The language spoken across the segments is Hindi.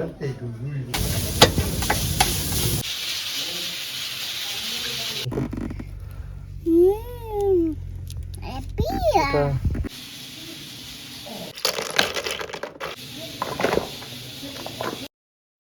Happy.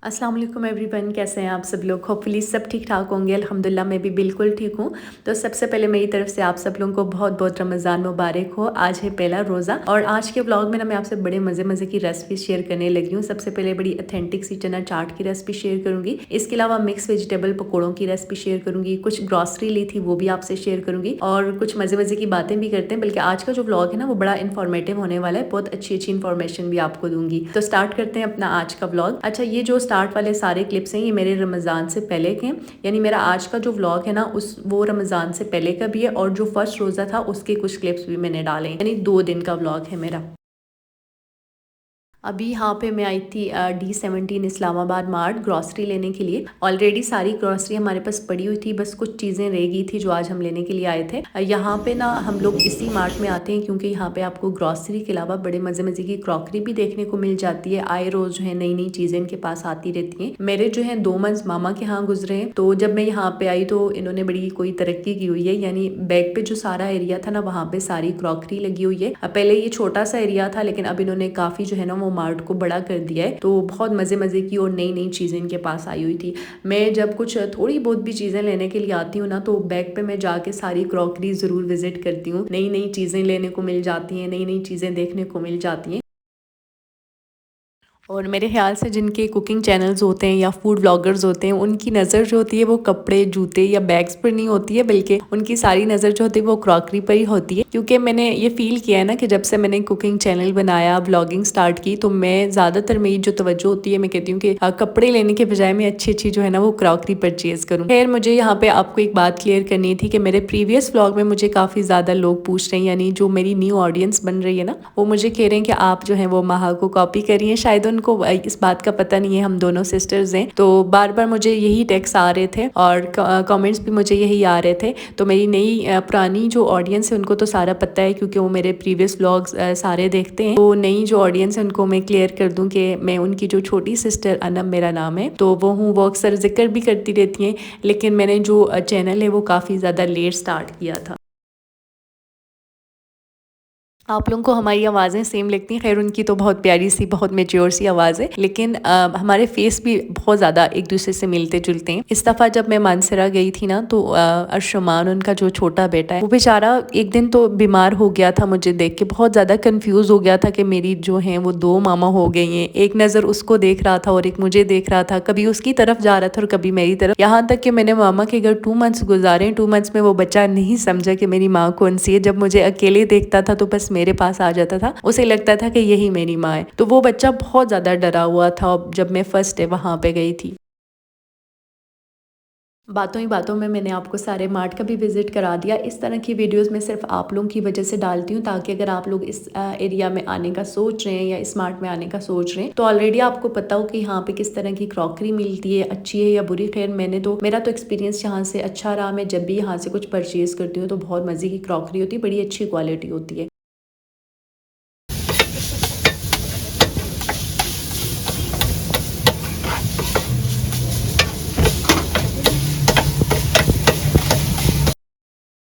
अस्सलाम वालेकुम एवरीवन, कैसे हैं आप सब लोग। होपफुली सब ठीक ठाक होंगे। अल्हम्दुलिल्लाह मैं भी बिल्कुल ठीक हूँ। तो सबसे पहले मेरी तरफ से आप सब लोगों को बहुत बहुत रमज़ान मुबारक हो। आज है पहला रोज़ा और आज के व्लॉग में ना मैं आपसे बड़े मज़े मज़े की रेसिपी शेयर करने लगी हूँ। सबसे पहले बड़ी अथेंटिक सी चना चाट की रेसिपी शेयर करूँगी। इसके अलावा मिक्स वेजिटेबल पकौड़ों की रेसिपी शेयर करूँगी। कुछ ग्रॉसरी ली थी वो भी आपसे शेयर करूँगी और कुछ मज़े मज़े की बातें भी करते हैं। बल्कि आज का जो व्लॉग है ना वो बड़ा इन्फॉर्मेटिव होने वाला है। बहुत अच्छी अच्छी इन्फॉर्मेशन भी आपको दूंगी। तो स्टार्ट करते हैं अपना आज का व्लॉग। अच्छा, ये जो स्टार्ट वाले सारे क्लिप्स हैं ये मेरे रमज़ान से पहले के, यानी मेरा आज का जो व्लॉग है ना वो रमज़ान से पहले का भी है और जो फर्स्ट रोज़ा था उसके कुछ क्लिप्स भी मैंने डाले, यानी 2 दिन का व्लॉग है मेरा। अभी यहाँ पे मैं आई थी D17 इस्लामाबाद मार्ट ग्रॉसरी लेने के लिए। ऑलरेडी सारी ग्रॉसरी हमारे पास पड़ी हुई थी, बस कुछ चीज़ें रह गई थी जो आज हम लेने के लिए आए थे। यहाँ पे ना हम लोग इसी मार्ट में आते हैं क्योंकि यहाँ पे आपको ग्रॉसरी के अलावा बड़े मज़े मज़े की क्रॉकरी भी देखने को मिल जाती है। आए रोज़ जो है नई नई चीज़ें इनके पास आती रहती हैं। मेरे जो है 2 मंथ मामा के यहाँ गुजरे हैं, तो जब मैं यहाँ पे आई तो इन्होंने बड़ी कोई तरक्की की हुई है, यानी बैग पे जो सारा एरिया था ना वहाँ पे सारी क्रॉकरी लगी हुई है। पहले ये छोटा सा एरिया था लेकिन अब इन्होंने काफ़ी जो है ना वो मार्ट को बड़ा कर दिया है। तो बहुत मज़े मज़े की और नई नई चीज़ें इनके पास आई हुई थी। मैं जब कुछ थोड़ी बहुत भी चीज़ें लेने के लिए आती हूँ ना तो बैग पे मैं जाके सारी क्रॉकरी ज़रूर विजिट करती हूँ। नई नई चीज़ें लेने को मिल जाती हैं, नई नई चीज़ें देखने को मिल जाती हैं। और मेरे ख्याल से जिनके कुकिंग चैनल्स होते हैं या फूड ब्लॉगर्स होते हैं उनकी नज़र जो होती है वो कपड़े जूते या बैग्स पर नहीं होती है, बल्कि उनकी सारी नज़र जो होती है वो क्रॉकरी पर ही होती है। क्योंकि मैंने ये फील किया है ना कि जब से मैंने कुकिंग चैनल बनाया, ब्लॉगिंग स्टार्ट की, तो मैं ज़्यादातर मेरी जो तवज्जो होती है मैं कहती हूँ कि कपड़े लेने के बजाय मैं अच्छी अच्छी जो है ना वो क्रॉकरी परचेज करूँ। खैर, मुझे यहाँ पे आपको एक बात क्लियर करनी थी कि मेरे प्रीवियस व्लॉग में मुझे काफ़ी ज़्यादा लोग पूछ रहे हैं, यानी जो मेरी न्यू ऑडियंस बन रही है ना वो मुझे कह रहे हैं कि आप जो है वो महा को कॉपी करिए। शायद उनको इस बात का पता नहीं है, हम दोनों सिस्टर्स हैं। तो बार बार मुझे यही टेक्स्ट आ रहे थे और कमेंट्स भी मुझे यही आ रहे थे। तो मेरी नई पुरानी जो ऑडियंस है उनको तो सारा पता है क्योंकि वो मेरे प्रीवियस व्लॉग्स सारे देखते हैं। तो नई जो ऑडियंस है उनको मैं क्लियर कर दूं कि मैं उनकी जो छोटी सिस्टर अनम मेरा नाम है तो वो हूँ, वो अक्सर जिक्र भी करती रहती हैं। लेकिन मैंने जो चैनल है वो काफ़ी ज़्यादा लेट स्टार्ट किया था। आप लोगों को हमारी आवाज़ें सेम लगती हैं। खैर, उनकी तो बहुत प्यारी सी बहुत मेच्योर सी आवाज़ है, लेकिन हमारे फेस भी बहुत ज़्यादा एक दूसरे से मिलते जुलते हैं। इस दफ़ा जब मैं मानसरा गई थी ना तो अर्शमान, उनका जो छोटा बेटा है, वो बेचारा एक दिन तो बीमार हो गया था। मुझे देख के बहुत ज़्यादा कन्फ्यूज़ हो गया था कि मेरी जो हैं वो 2 मामा हो गई हैं। एक नज़र उसको देख रहा था और एक मुझे देख रहा था, कभी उसकी तरफ जा रहा था और कभी मेरी तरफ। यहाँ तक कि मैंने मामा के घर 2 मंथ्स गुजारे। 2 मंथ्स में वो बच्चा नहीं समझा कि मेरी माँ कौन सी है। जब मुझे अकेले देखता था तो बस मेरे पास आ जाता था, उसे लगता था कि यही मेरी माँ है। तो वो बच्चा बहुत ज़्यादा डरा हुआ था जब मैं फर्स्ट डे वहाँ पे गई थी। बातों ही बातों में मैंने आपको सारे मार्ट का भी विजिट करा दिया। इस तरह की वीडियोस मैं सिर्फ आप लोगों की वजह से डालती हूँ ताकि अगर आप लोग इस एरिया में आने का सोच रहे हैं या इस मार्ट में आने का सोच रहे हैं तो ऑलरेडी आपको पता हो कि यहाँ पे किस तरह की क्रॉकरी मिलती है, अच्छी है या बुरी। खैर, मेरा तो एक्सपीरियंस यहाँ से अच्छा रहा। मैं जब भी यहाँ से कुछ परचेज करती हूँ तो बहुत मज़े की क्रॉकरी होती है, बड़ी अच्छी क्वालिटी होती है।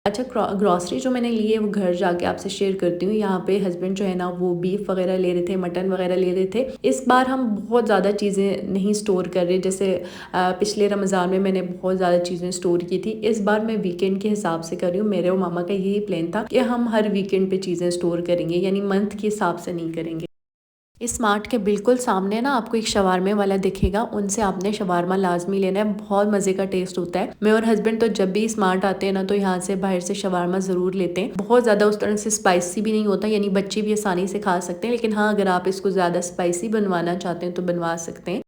अच्छा, ग्रॉसरी जो मैंने ली है वो घर जाके आपसे शेयर करती हूँ। यहाँ पे हस्बैंड जो है ना वो बीफ वगैरह ले रहे थे, मटन वगैरह ले रहे थे। इस बार हम बहुत ज़्यादा चीज़ें नहीं स्टोर कर रहे, जैसे पिछले रमज़ान में मैंने बहुत ज़्यादा चीज़ें स्टोर की थी। इस बार मैं वीकेंड के हिसाब से कर रही हूँ। मेरे और मामा का यही प्लान था कि हम हर वीकेंड पे चीज़ें स्टोर करेंगे, यानी मंथ के हिसाब से नहीं करेंगे। इस मार्ट के बिल्कुल सामने ना आपको एक शवारमे वाला दिखेगा, उनसे आपने शवारमा लाजमी लेना है। बहुत मज़े का टेस्ट होता है। मैं और हस्बैंड तो जब भी इस मार्ट आते हैं ना तो यहाँ से बाहर से शवारमा ज़रूर लेते हैं। बहुत ज़्यादा उस तरह से स्पाइसी भी नहीं होता, यानी बच्चे भी आसानी से खा सकते हैं। लेकिन हाँ, अगर आप इसको ज़्यादा स्पाइसी बनवाना चाहते हैं तो बनवा सकते हैं।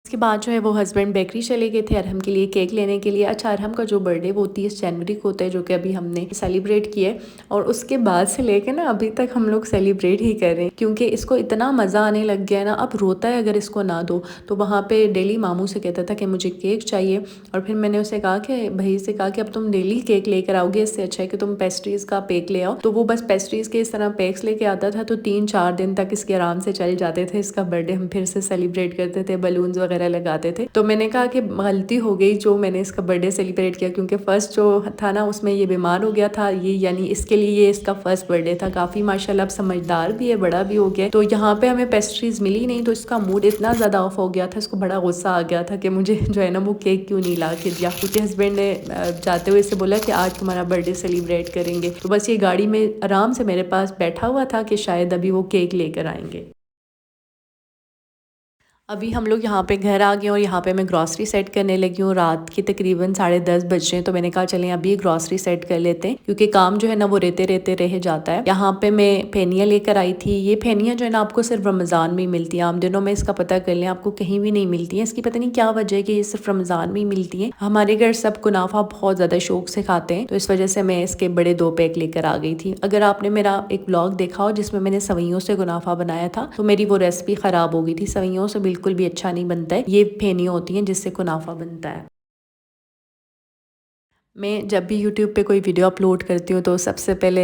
उसके बाद जो है वो हस्बैंड बेकरी चले गए थे अरहम के लिए केक लेने के लिए। अच्छा, अरहम का जो बर्थडे वो 30 जनवरी को होता है, जो कि अभी हमने सेलिब्रेट किया है, और उसके बाद से लेकर ना अभी तक हम लोग सेलिब्रेट ही कर रहे हैं, क्योंकि इसको इतना मज़ा आने लग गया है ना। अब रोता है अगर इसको ना दो तो वहाँ पे डेली मामू से कहता था कि मुझे केक चाहिए, और फिर मैंने उसे कहा कि भाई से कहा कि अब तुम डेली केक लेकर आओगे, इससे अच्छा है कि तुम पेस्ट्रीज़ का पेक ले आओ। तो वो बस पेस्ट्रीज़ के इस तरह पेक्स लेके आता था, तो 3-4 दिन तक इसके आराम से चल जाते थे। इसका बर्थडे हम फिर से सेलिब्रेट करते थे, बलून्स वगैरह लगाते थे। तो मैंने कहा कि गलती हो गई जो मैंने इसका बर्थडे सेलिब्रेट किया, क्योंकि फर्स्ट जो था ना उसमें ये बीमार हो गया था, ये यानी इसके लिए ये इसका फर्स्ट बर्थडे था। काफ़ी माशाल्लाह अब समझदार भी है, बड़ा भी हो गया है। तो यहाँ पे हमें पेस्ट्रीज मिली नहीं, तो इसका मूड इतना ज़्यादा ऑफ हो गया था, इसको बड़ा गुस्सा आ गया था कि मुझे जो है ना वो केक क्यों नहीं ला के दिया, क्योंकि हस्बैंड ने जाते हुए इससे बोला कि आज तुम्हारा बर्थडे सेलिब्रेट करेंगे। तो बस ये गाड़ी में आराम से मेरे पास बैठा हुआ था कि शायद अभी वो केक लेकर आएंगे। अभी हम लोग यहाँ पे घर आ गए और यहाँ पे मैं ग्रॉसरी सेट करने लगी हूँ। रात के तकरीबन 10:30 बज रहे हैं, तो मैंने कहा चलें अभी ग्रॉसरी सेट कर लेते हैं, क्योंकि काम जो है ना वो रहते रहते रह जाता है। यहाँ पे मैं फेनिया लेकर आई थी। ये फेनिया जो है ना आपको सिर्फ रमज़ान में ही मिलती है, आम दिनों में इसका पता कर लें आपको कहीं भी नहीं मिलती है। इसकी पता नहीं क्या वजह है कि ये सिर्फ रमज़ान में ही मिलती है। हमारे घर सब कुनाफा बहुत ज़्यादा शौक से खाते हैं, तो इस वजह से मैं इसके बड़े 2 पैक लेकर आ गई थी। अगर आपने मेरा एक ब्लॉग देखा हो जिसमें मैंने सवैयों से कुनाफा बनाया था, तो मेरी वो रेसिपी ख़राब हो गई थी। सवैयों से बिल्कुल भी अच्छा नहीं बनता है, ये फेनी होती हैं जिससे कुनाफा बनता है। मैं जब भी यूट्यूब पे कोई वीडियो अपलोड करती हूँ तो सबसे पहले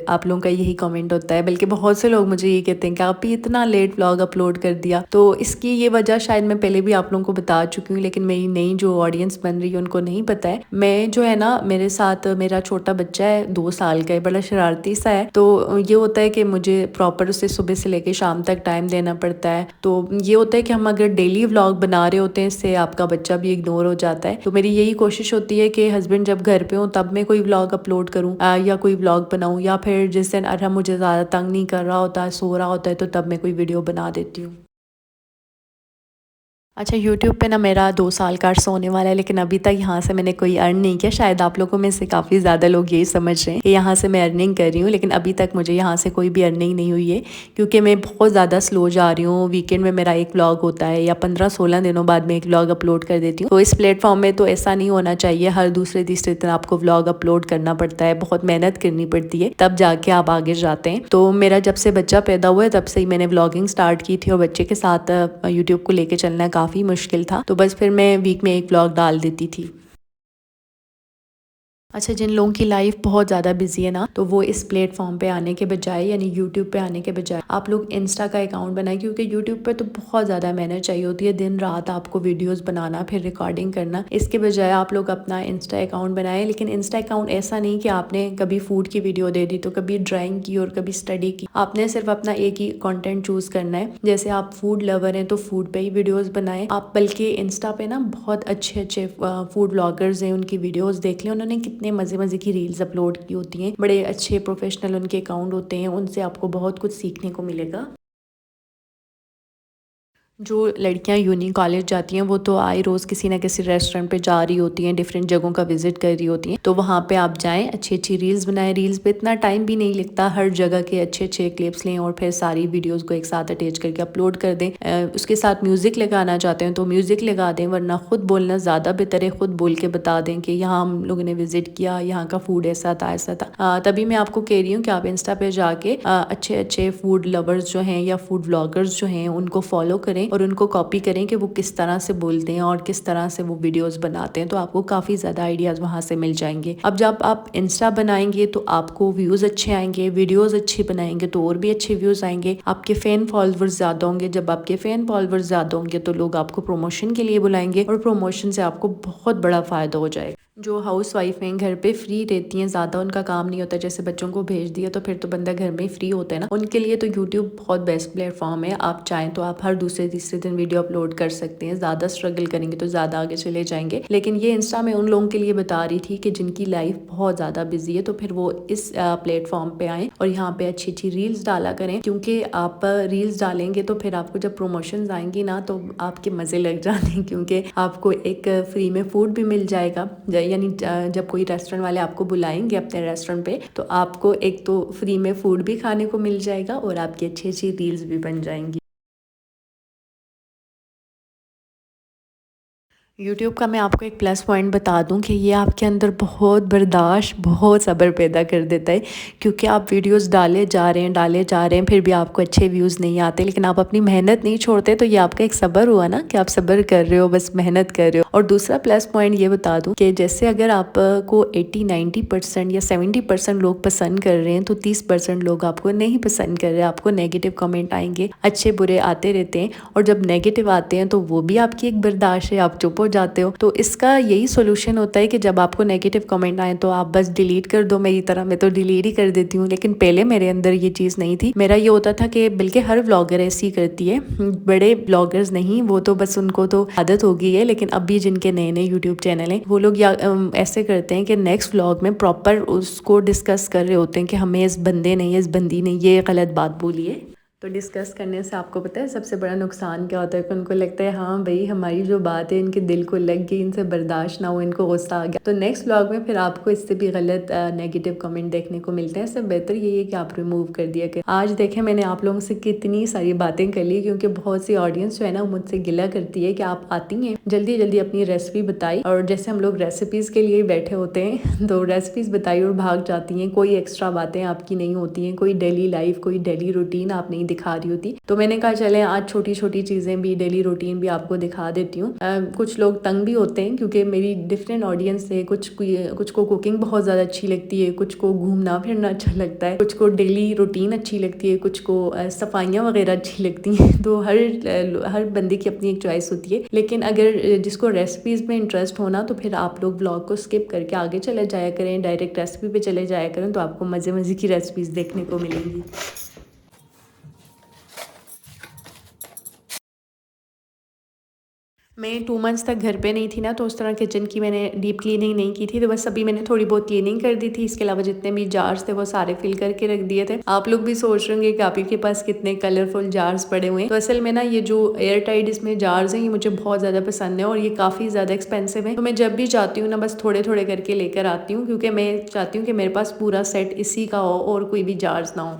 आप लोगों का यही कमेंट होता है, बल्कि बहुत से लोग मुझे ये कहते हैं कि आप ही इतना लेट व्लॉग अपलोड कर दिया। तो इसकी ये वजह शायद मैं पहले भी आप लोगों को बता चुकी हूँ, लेकिन मेरी नई जो ऑडियंस बन रही है उनको नहीं पता है। मैं जो है ना, मेरे साथ मेरा छोटा बच्चा है, 2 साल का है, बड़ा शरारती सा है। तो ये होता है कि मुझे प्रॉपर उसे सुबह से लेकर शाम तक टाइम देना पड़ता है। तो ये होता है कि हम अगर डेली व्लॉग बना रहे होते हैं, इससे आपका बच्चा भी इग्नोर हो जाता है। तो मेरी यही कोशिश होती है कि हस्बैंड जब घर पे हूँ तब मैं कोई व्लॉग अपलोड करूँ या कोई व्लॉग बनाऊँ, या फिर जिस दिन अरहम मुझे ज़्यादा तंग नहीं कर रहा होता, सो रहा होता है, तो तब मैं कोई वीडियो बना देती हूँ। अच्छा, यूट्यूब पे ना मेरा 2 साल का अर्सा होने वाला है, लेकिन अभी तक यहाँ से मैंने कोई अर्न नहीं किया। शायद आप लोगों में से काफ़ी ज़्यादा लोग यही समझ रहे हैं कि यहाँ से मैं अर्निंग कर रही हूँ, लेकिन अभी तक मुझे यहाँ से कोई भी अर्निंग नहीं हुई है, क्योंकि मैं बहुत ज़्यादा स्लो जा रही हूँ। वीकेंड में मेरा एक व्लॉग होता है, या 15-16 दिनों बाद मैं एक व्लॉग अपलोड कर देती हूँ। तो इस प्लेटफॉर्म में तो ऐसा नहीं होना चाहिए, हर दूसरे तीसरे दिन आपको व्लॉग अपलोड करना पड़ता है, बहुत मेहनत करनी पड़ती है, तब जाके आप आगे जाते हैं। तो मेरा जब से बच्चा पैदा हुआ है तब से ही मैंने व्लॉगिंग स्टार्ट की थी, और बच्चे के साथ यूट्यूब को लेके चलना काफ़ी मुश्किल था। तो बस फिर मैं वीक में एक व्लॉग डाल देती थी। अच्छा, जिन लोगों की लाइफ बहुत ज़्यादा बिजी है ना, तो वो इस प्लेटफॉर्म पे आने के बजाय, यानी यूट्यूब पे आने के बजाय, आप लोग इंस्टा का अकाउंट बनाएं, क्योंकि यूट्यूब पे तो बहुत ज़्यादा मेहनत चाहिए होती है, दिन रात आपको वीडियोस बनाना, फिर रिकॉर्डिंग करना। इसके बजाय आप लोग अपना इंस्टा अकाउंट बनाएं, लेकिन इंस्टा अकाउंट ऐसा नहीं कि आपने कभी फूड की वीडियो दे दी, तो कभी ड्राइंग की और कभी स्टडी की। आपने सिर्फ अपना एक ही कॉन्टेंट चूज़ करना है। जैसे आप फूड लवर हैं तो फूड पे ही वीडियोज़ बनाएं आप, बल्कि इंस्टा पे ना बहुत अच्छे अच्छे फूड ब्लॉगर्स हैं, उनकी वीडियोज़ देख लें, उन्होंने कितने मज़े मज़े की रील्स अपलोड की होती हैं, बड़े अच्छे प्रोफेशनल उनके अकाउंट होते हैं, उनसे आपको बहुत कुछ सीखने को मिलेगा। जो लड़कियां यूनी कॉलेज जाती हैं वो तो आए रोज़ किसी ना किसी रेस्टोरेंट पे जा रही होती हैं, डिफरेंट जगहों का विजिट कर रही होती हैं। तो वहाँ पे आप जाएं, अच्छी अच्छी रील्स बनाएं। रील्स पे इतना टाइम भी नहीं लगता, हर जगह के अच्छे अच्छे क्लिप्स लें और फिर सारी वीडियोस को एक साथ अटैच करके अपलोड कर दें। उसके साथ म्यूज़िक लगाना चाहते हैं तो म्यूज़िक लगा दें, वरना खुद बोलना ज़्यादा बेहतर है। खुद बोल के बता दें कि यहाँ हम लोगों ने विजिट किया, यहाँ का फूड ऐसा था ऐसा था। तभी मैं आपको कह रही हूँ कि आप इंस्टा पे जाके अच्छे अच्छे फूड लवर्स जो हैं या फूड ब्लॉगर्स जो हैं उनको फॉलो करें और उनको कॉपी करें कि वो किस तरह से बोलते हैं और किस तरह से वो वीडियोस बनाते हैं, तो आपको काफ़ी ज़्यादा आइडियाज़ वहाँ से मिल जाएंगे। अब जब आप इंस्टा बनाएंगे तो आपको व्यूज़ अच्छे आएंगे, वीडियोस अच्छी बनाएंगे तो और भी अच्छे व्यूज़ आएंगे, आपके फ़ैन फॉलोवर्स ज़्यादा होंगे। जब आपके फ़ैन फॉलोवर्स ज़्यादा होंगे तो लोग आपको प्रमोशन के लिए बुलाएंगे, और प्रमोशन से आपको बहुत बड़ा फ़ायदा हो जाएगा। जो हाउस वाइफ हैं, घर पे फ्री रहती हैं, ज़्यादा उनका काम नहीं होता, जैसे बच्चों को भेज दिया तो फिर तो बंदा घर में ही फ्री होता है ना, उनके लिए तो यूट्यूब बहुत बेस्ट प्लेटफॉर्म है। आप चाहें तो आप हर दूसरे तीसरे दिन वीडियो अपलोड कर सकते हैं। ज़्यादा स्ट्रगल करेंगे तो ज़्यादा आगे चले जाएंगे, लेकिन ये इंस्टा में उन लोगों के लिए बता रही थी कि जिनकी लाइफ बहुत ज़्यादा बिजी है, तो फिर वो इस प्लेटफॉर्म पे आएँ और यहाँ पे अच्छी अच्छी रील्स डाला करें, क्योंकि आप रील्स डालेंगे तो फिर आपको जब प्रमोशन आएंगी ना तो आपके मज़े लग जाते हैं, क्योंकि आपको एक फ्री में फूड भी मिल जाएगा। यानी जब कोई रेस्टोरेंट वाले आपको बुलाएंगे अपने रेस्टोरेंट पे, तो आपको एक तो फ्री में फूड भी खाने को मिल जाएगा और आपकी अच्छी अच्छी रील्स भी बन जाएंगी। यूट्यूब का मैं आपको एक प्लस पॉइंट बता दूं कि ये आपके अंदर बहुत बर्दाश्त, बहुत सब्र पैदा कर देता है, क्योंकि आप वीडियोस डाले जा रहे हैं फिर भी आपको अच्छे व्यूज़ नहीं आते, लेकिन आप अपनी मेहनत नहीं छोड़ते। तो ये आपका एक सब्र हुआ ना कि आप सब्र कर रहे हो, बस मेहनत कर रहे हो। और दूसरा प्लस पॉइंट ये बता दूँ कि जैसे अगर आपको 80-90% या 70% लोग पसंद कर रहे हैं, तो 30% लोग आपको नहीं पसंद कर रहे हैं, आपको नेगेटिव कमेंट आएंगे, अच्छे बुरे आते रहते हैं। और जब नेगेटिव आते हैं तो वो भी आपकी एक बर्दाश्त है, आप चुप हो जाते हो। तो इसका यही सोल्यूशन होता है कि जब आपको नेगेटिव कमेंट आए तो आप बस डिलीट कर दो। मेरी तरह मैं तो डिलीट ही कर देती हूँ, लेकिन पहले मेरे अंदर ये चीज़ नहीं थी। मेरा ये होता था कि बल्कि हर व्लॉगर ऐसी करती है, बड़े ब्लॉगर्स नहीं, वो तो बस उनको तो आदत हो गई है। लेकिन अभी जिनके नए नए यूट्यूब चैनल हैं वो लोग या ऐसे करते हैं कि नेक्स्ट व्लॉग में प्रॉपर उसको डिस्कस कर रहे होते हैं कि हमें इस बंदे ने, इस बंदी ने ये गलत बात बोली है। तो डिस्कस करने से आपको पता है सबसे बड़ा नुकसान क्या होता है कि उनको लगता है हाँ भाई हमारी जो बात है इनके दिल को लग गई, इनसे बर्दाश्त ना हो, इनको गुस्सा आ गया। तो नेक्स्ट व्लॉग में फिर आपको इससे भी गलत नेगेटिव कमेंट देखने को मिलते हैं। इससे बेहतर यही है कि आप रिमूव कर दिया कि आज देखें मैंने आप लोगों से कितनी सारी बातें कर ली, क्योंकि बहुत सी ऑडियंस जो है ना मुझसे गिला करती है कि आप आती हैं जल्दी जल्दी अपनी रेसिपी बताई, और जैसे हम लोग रेसिपीज़ के लिए बैठे होते हैं तो रेसिपीज़ बताई और भाग जाती हैं। कोई एक्स्ट्रा बातें आपकी नहीं होती हैं, कोई डेली लाइफ, कोई डेली रूटीन आप नहीं दिखा रही होती। तो मैंने कहा चले आज छोटी छोटी चीज़ें भी, डेली रूटीन भी आपको दिखा देती हूँ। कुछ लोग तंग भी होते हैं क्योंकि मेरी डिफरेंट ऑडियंस है। कुछ को कुकिंग बहुत ज़्यादा अच्छी लगती है, कुछ को घूमना फिरना अच्छा लगता है, कुछ को डेली रूटीन अच्छी लगती है, कुछ को सफाइयाँ वगैरह अच्छी लगती हैं। तो हर बंदे की अपनी एक चॉइस होती है। लेकिन अगर जिसको रेसिपीज़ में इंटरेस्ट होना तो फिर आप लोग ब्लॉग को स्किप करके आगे चले जाया करें, डायरेक्ट रेसिपी पे चले जाया करें, तो आपको मज़े मज़े की रेसिपीज़ देखने को मिलेंगी। मैं 2 मंथ्स तक घर पे नहीं थी ना, तो उस तरह किचन की मैंने डीप क्लीनिंग नहीं की थी। तो बस अभी मैंने थोड़ी बहुत क्लीनिंग कर दी थी। इसके अलावा जितने भी जार्स थे वो सारे फिल करके रख दिए थे। आप लोग भी सोच रहे होंगे कि आप ही के पास कितने कलरफुल जार्स पड़े हुए हैं। तो असल में ना ये जो एयर टाइट इसमें जार्स हैं ये मुझे बहुत ज़्यादा पसंद है और ये काफ़ी ज़्यादा एक्सपेंसिव है। तो मैं जब भी जाती हूँ ना बस थोड़े थोड़े करके लेकर आती हूँ, क्योंकि मैं चाहती हूँ कि मेरे पास पूरा सेट इसी का हो और कोई भी जार्स ना हो।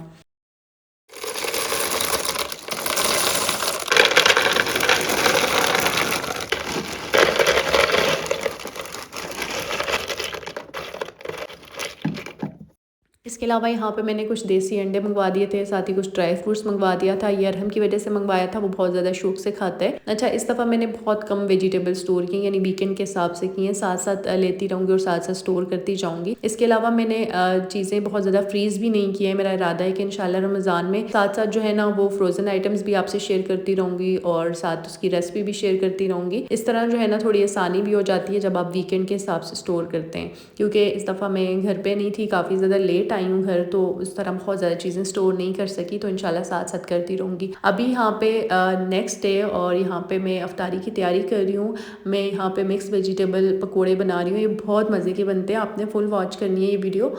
इसके अलावा यहाँ पे मैंने कुछ देसी अंडे मंगवा दिए थे, साथ ही कुछ ड्राई फ्रूट्स मंगवा दिया था। ये अरहम की वजह से मंगवाया था, वो बहुत ज़्यादा शौक से खाता है। अच्छा, इस दफ़ा मैंने बहुत कम वेजिटेबल स्टोर की, यानी वीकेंड के हिसाब से की हैं। साथ साथ लेती रहूँगी और साथ साथ स्टोर करती जाऊँगी। इसके अलावा मैंने चीज़ें बहुत ज़्यादा फ्रीज़ भी नहीं की है। मेरा इरादा है कि इंशाल्लाह रमज़ान में साथ साथ जो है ना वो फ्रोज़न आइटम्स भी आपसे शेयर करती रहूँगी और साथ उसकी रेसिपी भी शेयर करती रहूँगी। इस तरह जो है ना थोड़ी आसानी भी हो जाती है जब आप वीकेंड के हिसाब से स्टोर करते हैं, क्योंकि इस दफ़ा मैं घर पर नहीं थी, काफ़ी ज़्यादा लेट आई हूँ घर, तो उस तरह बहुत ज़्यादा चीज़ें स्टोर नहीं कर सकी। तो इंशाल्लाह साथ साथ करती रहूँगी। अभी यहाँ पे नेक्स्ट डे और यहाँ पे मैं अफ्तारी की तैयारी कर रही हूँ। मैं यहाँ पे मिक्स वेजिटेबल पकोड़े बना रही हूँ, ये बहुत मज़े के बनते हैं। आपने फुल वॉच करनी है ये वीडियो।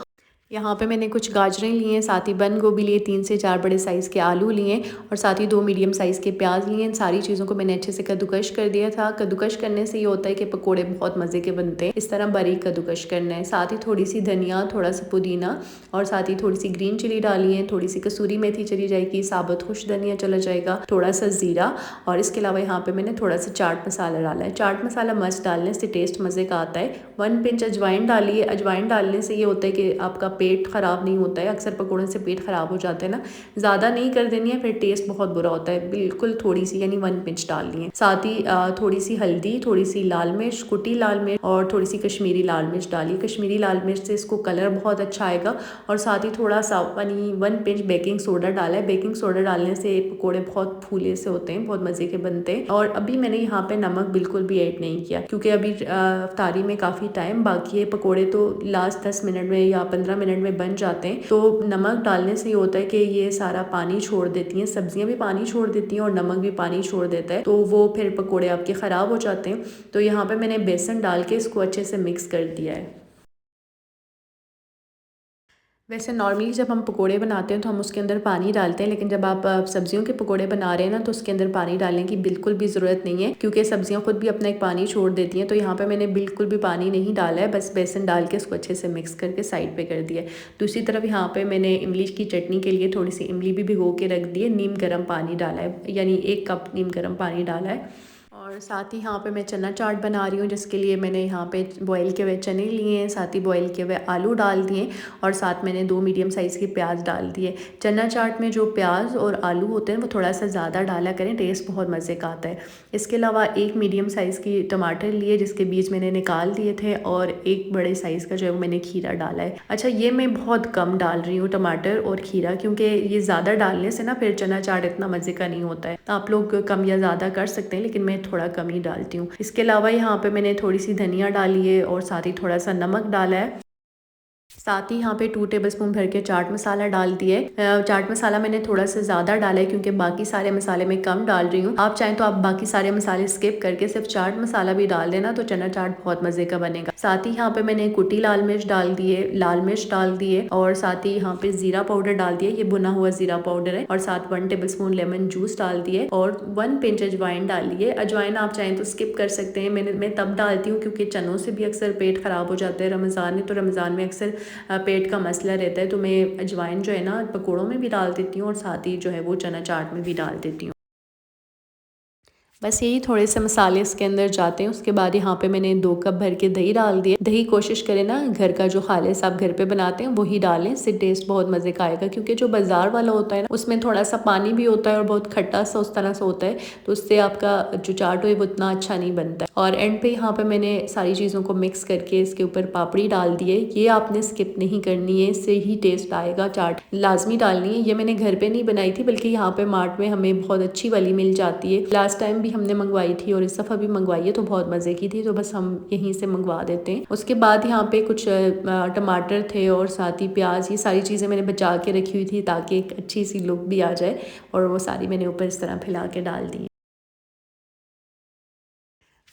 यहाँ पे मैंने कुछ गाजरें ली हैं, साथ ही बंद गोभी लिए, 3 से 4 बड़े साइज़ के आलू लिए और साथ ही 2 मीडियम साइज़ के प्याज लिए। इन सारी चीज़ों को मैंने अच्छे से कद्दूकश कर दिया था। कद्दूकश करने से ये होता है कि पकोड़े बहुत मज़े के बनते हैं। इस तरह बारीक कद्दूकश करना है। साथ ही थोड़ी सी धनिया, थोड़ा सा पुदीना और साथ ही थोड़ी सी ग्रीन चिली डाली है, थोड़ी सी कसूरी मेथी चली जाएगी, साबुत खुश धनिया चला जाएगा, थोड़ा सा ज़ीरा और इसके अलावा यहाँ पे मैंने थोड़ा सा चाट मसाला डाला है। चाट मसाला मस्त डालने से टेस्ट मज़े का आता है। 1 पिंच अजवाइन डाली है। अजवाइन डालने से ये होता है कि आपका पेट ख़राब नहीं होता है। अक्सर पकौड़े से पेट ख़राब हो जाता है ना, ज़्यादा नहीं कर देनी है, फिर टेस्ट बहुत बुरा होता है। बिल्कुल थोड़ी सी यानी 1 पिंच डालनी है। साथ ही थोड़ी सी हल्दी, थोड़ी सी लाल मिर्च, कुटी लाल मिर्च और थोड़ी सी कश्मीरी लाल मिर्च डाली। कश्मीरी लाल मिर्च से इसको कलर बहुत अच्छा आएगा। और साथ ही थोड़ा सा 1 पिंच बेकिंग सोडा डाला है। बेकिंग सोडा डालने से पकौड़े बहुत फूले से होते हैं, बहुत मज़े के बनते हैं। और अभी मैंने यहाँ पे नमक बिल्कुल भी ऐड नहीं किया, क्योंकि अभी अफ्तारी में काफ़ी टाइम बाकी है। पकौड़े तो लास्ट 10 मिनट में या 15 मिनट में बन जाते हैं। तो नमक डालने से ये होता है कि ये सारा पानी छोड़ देती हैं, सब्जियां भी पानी छोड़ देती हैं और नमक भी पानी छोड़ देता है, तो वो फिर पकोड़े आपके ख़राब हो जाते हैं। तो यहाँ पे मैंने बेसन डाल के इसको अच्छे से मिक्स कर दिया है। वैसे नॉर्मली जब हम पकोड़े बनाते हैं तो हम उसके अंदर पानी डालते हैं, लेकिन जब आप सब्जियों के पकोड़े बना रहे हैं ना तो उसके अंदर पानी डालने की बिल्कुल भी ज़रूरत नहीं है, क्योंकि सब्जियां खुद भी अपना एक पानी छोड़ देती हैं। तो यहाँ पे मैंने बिल्कुल भी पानी नहीं डाला है, बस बेसन डाल के इसको अच्छे से मिक्स करके साइड पे कर दिया है। दूसरी तरफ यहाँ पे मैंने इमली की चटनी के लिए थोड़ी सी इमली भी भिगो के रख दी है। नीम गर्म पानी डाला है, यानी 1 कप नीम गर्म पानी डाला है। और साथ ही यहाँ पे मैं चना चाट बना रही हूँ, जिसके लिए मैंने यहाँ पे बॉईल किए हुए चने लिए हैं, साथ ही बॉईल किए हुए आलू डाल दिए और साथ मैंने 2 मीडियम साइज़ की प्याज डाल दिए। चना चाट में जो प्याज और आलू होते हैं वो थोड़ा सा ज़्यादा डाला करें, टेस्ट बहुत मज़े का आता है। इसके अलावा 1 मीडियम साइज़ की टमाटर लिए जिसके बीज मैंने निकाल दिए थे और 1 बड़े साइज़ का जो है वो मैंने खीरा डाला है। अच्छा, ये मैं बहुत कम डाल रही हूँ टमाटर और खीरा, क्योंकि ये ज़्यादा डालने से ना फिर चना चाट इतना मज़े का नहीं होता है। तो आप लोग कम या ज़्यादा कर सकते हैं, लेकिन मैं थोड़ा कम ही डालती हूँ। इसके अलावा यहाँ पे मैंने थोड़ी सी धनिया डाली है और साथ ही थोड़ा सा नमक डाला है। साथ ही यहाँ पे 2 टेबलस्पून भर के चाट मसाला डाल दिए। चाट मसाला मैंने थोड़ा सा ज़्यादा डाला है क्योंकि बाकी सारे मसाले मैं कम डाल रही हूँ। आप चाहें तो आप बाकी सारे मसाले स्किप करके सिर्फ चाट मसाला भी डाल देना, तो चना चाट बहुत मज़े का बनेगा। साथ ही यहाँ पे मैंने कुटी लाल मिर्च डाल दिए, लाल मिर्च डाल दिए और साथ ही यहाँ पे ज़ीरा पाउडर डाल दिए, ये भुना हुआ ज़ीरा पाउडर है। और साथ 1 टेबलस्पून लेमन जूस डाल दिए और 1 पिंच अजवाइन डाल दिए। अजवाइन आप चाहें तो स्किप कर सकते हैं, मैं तब डालती हूँ क्योंकि चनों से भी अक्सर पेट ख़राब हो जाता है रमज़ान में, तो रमज़ान में अक्सर पेट का मसला रहता है, तो मैं अजवाइन जो है ना पकौड़ों में भी डाल देती हूँ और साथ ही जो है वो चना चाट में भी डाल देती हूँ। बस यही थोड़े से मसाले इसके अंदर जाते हैं। उसके बाद यहाँ पे मैंने 2 कप भर के दही डाल दिए। दही कोशिश करें ना घर का जो खालिस आप घर पे बनाते हैं वही डालें, इससे टेस्ट बहुत मज़े का आएगा, क्योंकि जो बाज़ार वाला होता है ना उसमें थोड़ा सा पानी भी होता है और बहुत खट्टा सा उस तरह से होता है, तो उससे आपका जो चाट हो वो इतना अच्छा नहीं बनता है। और एंड पे यहाँ पे मैंने सारी चीज़ों को मिक्स करके इसके ऊपर पापड़ी डाल दी है। ये आपने स्किप नहीं करनी है, इससे ही टेस्ट आएगा, चाट लाजमी डालनी है। ये मैंने घर पे नहीं बनाई थी, बल्कि यहाँ पे मार्ट में हमें बहुत अच्छी वाली मिल जाती है। लास्ट टाइम भी हमने मंगवाई थी और इस दफ़ा भी मंगवाई है, तो बहुत मज़े की थी, तो बस हम यहीं से मंगवा देते हैं। उसके बाद यहाँ पे कुछ टमाटर थे और साथ ही प्याज, ये सारी चीज़ें मैंने बचा के रखी हुई थी ताकि एक अच्छी सी लुक भी आ जाए, और वो सारी मैंने ऊपर इस तरह फैला के डाल दी।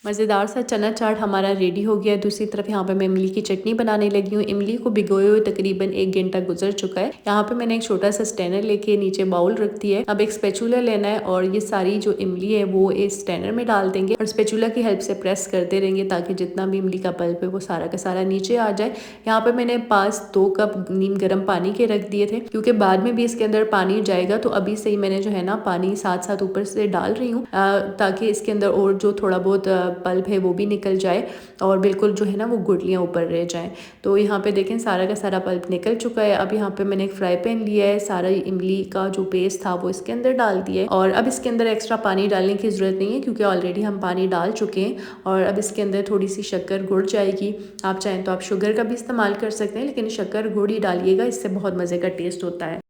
मज़ेदार सा चना चाट हमारा रेडी हो गया है। दूसरी तरफ यहाँ पे मैं इमली की चटनी बनाने लगी हूँ। इमली को भिगोए हुए तकरीबन 1 घंटा गुजर चुका है। यहाँ पे मैंने एक छोटा सा स्टैनर लेके नीचे बाउल रख दिया है। अब एक स्पैचुला लेना है और ये सारी जो इमली है वो इस स्टैनर में डाल देंगे और स्पैचुला की हेल्प से प्रेस करते रहेंगे ताकि जितना भी इमली का पल्प है वो सारा का सारा नीचे आ जाए। यहाँ पे मैंने पास 2 कप नीम गर्म पानी के रख दिए थे, क्योंकि बाद में भी इसके अंदर पानी जाएगा, तो अभी से ही मैंने जो है ना पानी साथ साथ ऊपर से डाल रही हूँ ताकि इसके अंदर और जो थोड़ा बहुत पल्प है वो भी निकल जाए और बिल्कुल जो है ना वो गुठलियाँ ऊपर रह जाएं। तो यहाँ पे देखें सारा का सारा पल्प निकल चुका है। अब यहाँ पे मैंने एक फ्राई पैन लिया है, सारा इमली का जो पेस्ट था वो इसके अंदर डाल दिया है और अब इसके अंदर एक्स्ट्रा पानी डालने की ज़रूरत नहीं है क्योंकि ऑलरेडी हम पानी डाल चुके हैं। और अब इसके अंदर थोड़ी सी शक्कर गुड़ जाएगी। आप चाहें तो आप शुगर का भी इस्तेमाल कर सकते हैं, लेकिन शक्कर गुड़ ही डालिएगा, इससे बहुत मज़े का टेस्ट होता है।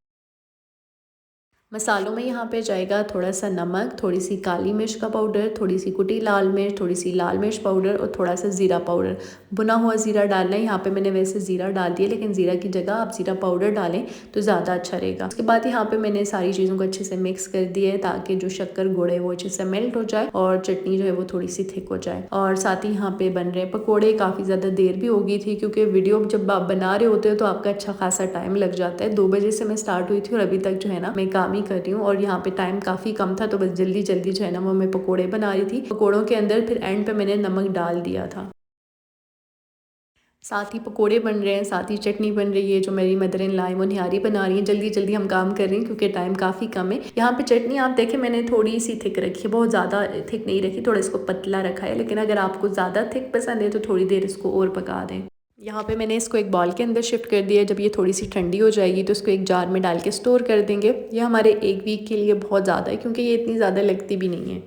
मसालों में यहाँ पे जाएगा थोड़ा सा नमक, थोड़ी सी काली मिर्च का पाउडर, थोड़ी सी कुटी लाल मिर्च, थोड़ी सी लाल मिर्च पाउडर और थोड़ा सा ज़ीरा पाउडर। भुना हुआ ज़ीरा डालना है। यहाँ पे मैंने वैसे ज़ीरा डाल दिया, लेकिन ज़ीरा की जगह आप ज़ीरा पाउडर डालें तो ज़्यादा अच्छा रहेगा। उसके बाद यहाँ पे मैंने सारी चीज़ों को अच्छे से मिक्स कर दिया है ताकि जो शक्कर गुड़ है वो अच्छे से मेल्ट हो जाए और चटनी जो है वो थोड़ी सी थिक हो जाए। और साथ ही यहाँ पे बन रहे पकौड़े। काफ़ी ज़्यादा देर भी हो गई थी क्योंकि वीडियो जब आप बना रहे होते हो तो आपका अच्छा खासा टाइम लग जाता है। 2 बजे से मैं स्टार्ट हुई थी और अभी तक जो है ना मैं काम ही कर रही हूँ और यहाँ पे टाइम काफ़ी कम था, तो बस जल्दी जल्दी जो है ना वो मैं पकोड़े बना रही थी। पकोड़ों के अंदर फिर एंड पे मैंने नमक डाल दिया था। साथ ही पकोड़े बन रहे हैं, साथ ही चटनी बन रही है। जो मेरी मदर इन लॉ है वो निहारी बना रही है। जल्दी जल्दी हम काम कर रहे हैं क्योंकि टाइम काफ़ी कम है। यहाँ पे चटनी आप देखें मैंने थोड़ी सी थिक रखी है, बहुत ज़्यादा थिक नहीं रखी, थोड़ा इसको पतला रखा है, लेकिन अगर आपको ज़्यादा थिक पसंद है तो थोड़ी देर इसको और पका दें। यहाँ पे मैंने इसको एक बॉल के अंदर शिफ्ट कर दिया। जब ये थोड़ी सी ठंडी हो जाएगी तो इसको एक जार में डाल के स्टोर कर देंगे। ये हमारे 1 वीक के लिए बहुत ज़्यादा है क्योंकि ये इतनी ज़्यादा लगती भी नहीं है।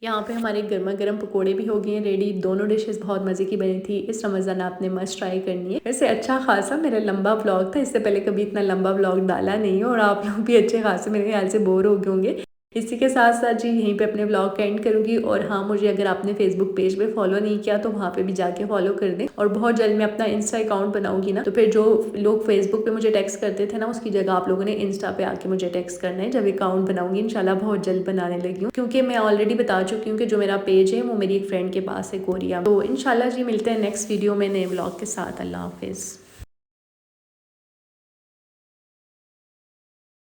यहाँ पे हमारे गर्मा गर्म पकोड़े भी हो गए हैं रेडी। दोनों डिशेस बहुत मज़े की बनी थी। इस रमज़ान आपने मस्ट ट्राई करनी है। वैसे अच्छा खासा मेरा लंबा व्लॉग था, इससे पहले कभी इतना लंबा व्लॉग डाला नहीं है और आप लोग भी अच्छे खासे मेरे ख्याल से बोर हो गए होंगे। इसी के साथ साथ जी यहीं पे अपने व्लॉग का एंड करूँगी। और हाँ, मुझे अगर आपने फेसबुक पेज पे फॉलो नहीं किया तो वहाँ पे भी जाके फॉलो कर दें। और बहुत जल्द मैं अपना इंस्टा अकाउंट बनाऊंगी ना, तो फिर जो लोग फेसबुक पे मुझे टेक्स्ट करते थे ना उसकी जगह आप लोगों ने इंस्टा पे आके मुझे टेक्स्ट करना है। जब अकाउंट बनाऊंगी इंशाल्लाह बहुत जल्द बनाने लगी हूँ, क्योंकि मैं ऑलरेडी बता चुकी हूँ कि जो मेरा पेज है वो मेरी एक फ्रेंड के पास है कोरिया। तो इंशाल्लाह जी मिलते हैं नेक्स्ट वीडियो में नए व्लॉग के साथ। अल्लाह हाफिज़।